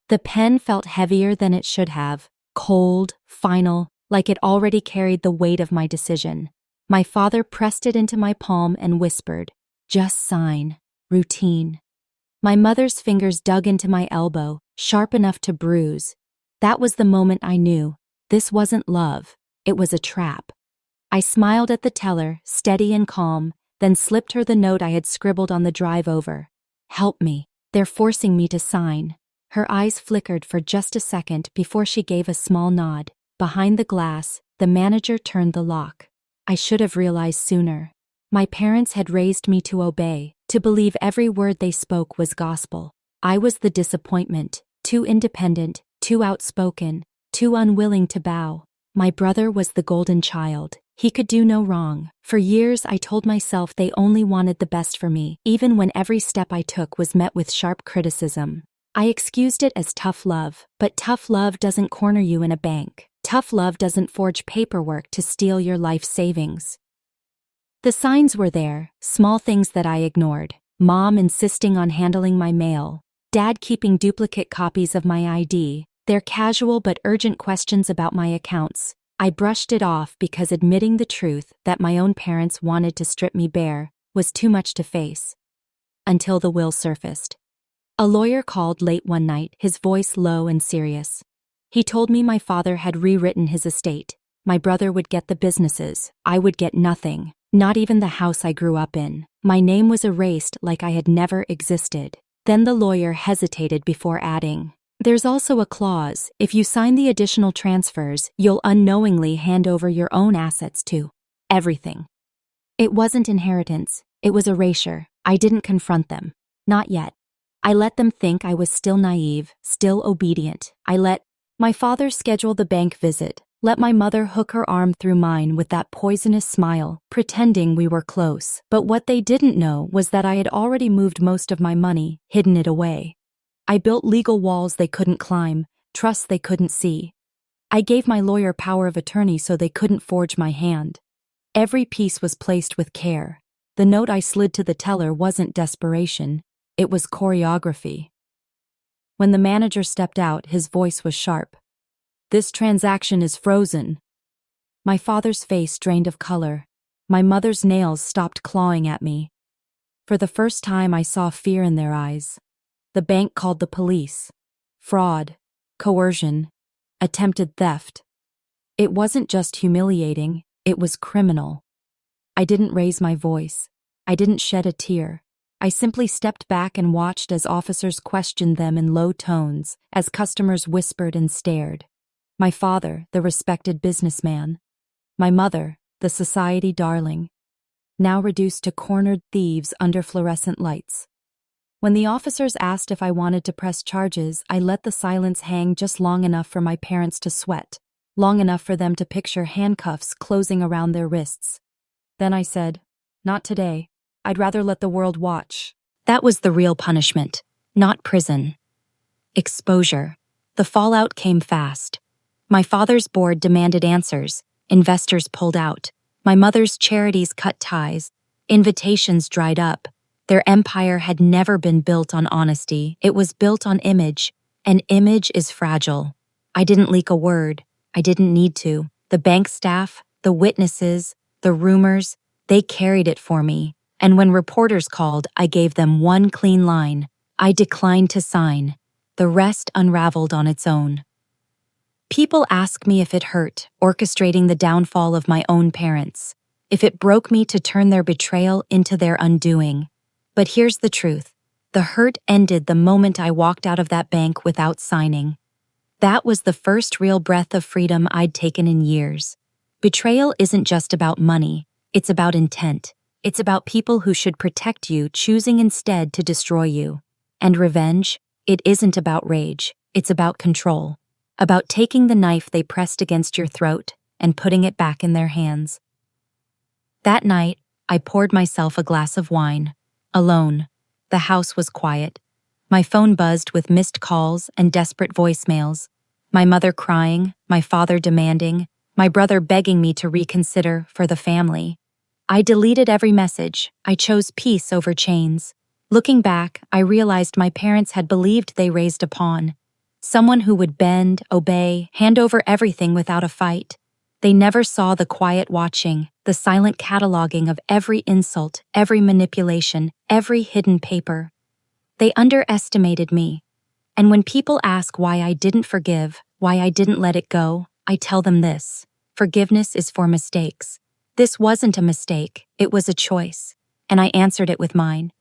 The pen felt heavier than it should have, cold, final, like it already carried the weight of my decision. My father pressed it into my palm and whispered, "Just sign. Routine." My mother's fingers dug into my elbow, sharp enough to bruise. That was the moment I knew. This wasn't love. It was a trap. I smiled at the teller, steady and calm, then slipped her the note I had scribbled on the drive over. "Help me. They're forcing me to sign." Her eyes flickered for just a second before she gave a small nod. Behind the glass, the manager turned the lock. I should have realized sooner. My parents had raised me to obey, to believe every word they spoke was gospel. I was the disappointment, too independent, too outspoken, too unwilling to bow. My brother was the golden child. He could do no wrong. For years I told myself they only wanted the best for me, even when every step I took was met with sharp criticism. I excused it as tough love, but tough love doesn't corner you in a bank. Tough love doesn't forge paperwork to steal your life savings. The signs were there, small things that I ignored. Mom insisting on handling my mail, Dad keeping duplicate copies of my ID, their casual but urgent questions about my accounts. I brushed it off because admitting the truth that my own parents wanted to strip me bare was too much to face. Until the will surfaced. A lawyer called late one night, his voice low and serious. He told me my father had rewritten his estate. My brother would get the businesses. I would get nothing, not even the house I grew up in. My name was erased like I had never existed. Then the lawyer hesitated before adding, "There's also a clause, if you sign the additional transfers, you'll unknowingly hand over your own assets too. Everything." It wasn't inheritance, it was erasure. I didn't confront them. Not yet. I let them think I was still naive, still obedient. I let my father schedule the bank visit, let my mother hook her arm through mine with that poisonous smile, pretending we were close. But what they didn't know was that I had already moved most of my money, hidden it away. I built legal walls they couldn't climb, trusts they couldn't see. I gave my lawyer power of attorney so they couldn't forge my hand. Every piece was placed with care. The note I slid to the teller wasn't desperation, it was choreography. When the manager stepped out, his voice was sharp. "This transaction is frozen." My father's face drained of color. My mother's nails stopped clawing at me. For the first time I saw fear in their eyes. The bank called the police. Fraud, coercion, attempted theft. It wasn't just humiliating, it was criminal. I didn't raise my voice. I didn't shed a tear. I simply stepped back and watched as officers questioned them in low tones, as customers whispered and stared. My father, the respected businessman. My mother, the society darling. Now reduced to cornered thieves under fluorescent lights. When the officers asked if I wanted to press charges, I let the silence hang just long enough for my parents to sweat, long enough for them to picture handcuffs closing around their wrists. Then I said, "Not today. I'd rather let the world watch." That was the real punishment, not prison. Exposure. The fallout came fast. My father's board demanded answers. Investors pulled out. My mother's charities cut ties. Invitations dried up. Their empire had never been built on honesty. It was built on image. And image is fragile. I didn't leak a word. I didn't need to. The bank staff, the witnesses, the rumors, they carried it for me. And when reporters called, I gave them one clean line. I declined to sign. The rest unraveled on its own. People ask me if it hurt, orchestrating the downfall of my own parents. If it broke me to turn their betrayal into their undoing. But here's the truth. The hurt ended the moment I walked out of that bank without signing. That was the first real breath of freedom I'd taken in years. Betrayal isn't just about money, it's about intent. It's about people who should protect you choosing instead to destroy you. And revenge, it isn't about rage, it's about control. About taking the knife they pressed against your throat and putting it back in their hands. That night, I poured myself a glass of wine, alone. The house was quiet. My phone buzzed with missed calls and desperate voicemails. My mother crying, my father demanding, my brother begging me to reconsider for the family. I deleted every message. I chose peace over chains. Looking back, I realized my parents had believed they raised a pawn. Someone who would bend, obey, hand over everything without a fight. They never saw the quiet watching, the silent cataloging of every insult, every manipulation, every hidden paper. They underestimated me. And when people ask why I didn't forgive, why I didn't let it go, I tell them this: forgiveness is for mistakes. This wasn't a mistake, it was a choice. And I answered it with mine.